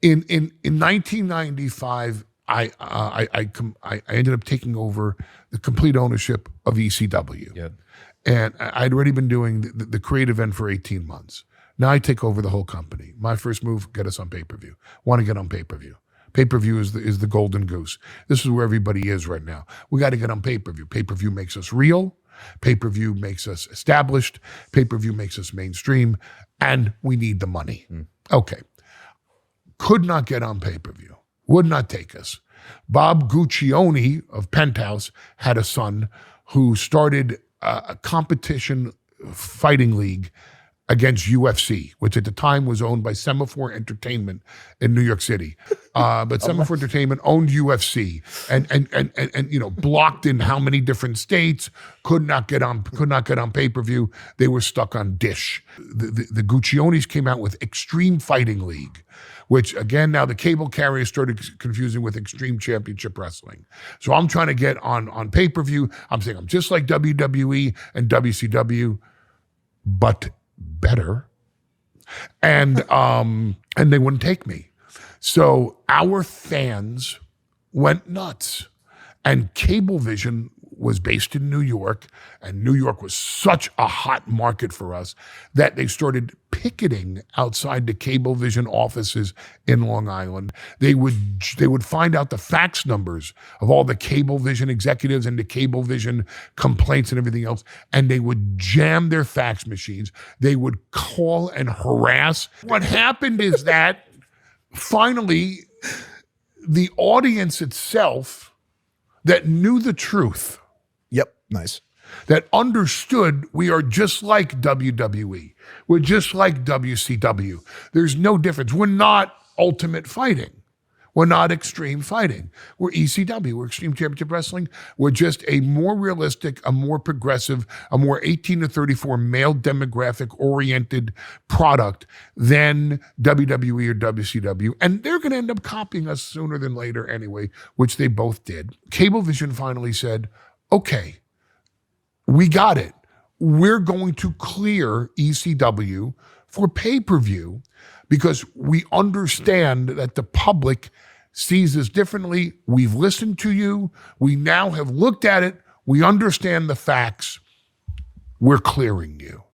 In 1995, I ended up taking over the complete ownership of ECW. Yeah. And I'd already been doing the creative end for 18 months. Now I take over the whole company. My first move, get us on pay-per-view. Want to get on pay-per-view. Pay-per-view is the golden goose. This is where everybody is right now. We got to get on pay-per-view. Pay-per-view makes us real. Pay-per-view makes us established. Pay-per-view makes us mainstream. And we need the money. Okay. Could not get on pay-per-view. Would not take us. Bob Guccione of Penthouse had a son who started a competition fighting league against UFC, which at the time was owned by Semaphore Entertainment in New York City. But Semaphore Entertainment owned UFC and blocked in how many different states, could not get on pay-per-view. They were stuck on Dish. The Gucciones came out with Extreme Fighting League, which again, now the cable carriers started confusing with Extreme Championship Wrestling. So I'm trying to get on pay-per-view. I'm saying I'm just like WWE and WCW, but better. And they wouldn't take me. So our fans went nuts. And Cablevision was based in New York, and New York was such a hot market for us that they started picketing outside the Cablevision offices in Long Island. They would find out the fax numbers of all the Cablevision executives and the Cablevision complaints and everything else, and they would jam their fax machines. They would call and harass. What happened is that finally the audience itself that knew the truth, Yep. Nice. that understood we are just like WWE. We're just like WCW. There's no difference. We're not Ultimate Fighting. We're not Extreme Fighting. We're ECW. We're Extreme Championship Wrestling. We're just a more realistic, a more progressive, a more 18 to 34 male demographic oriented product than WWE or WCW. And they're going to end up copying us sooner than later anyway, which they both did. Cablevision finally said, okay, we got it. We're going to clear ECW for pay-per-view because we understand that the public sees this differently. We've listened to you. We now have looked at it. We understand the facts. We're clearing you.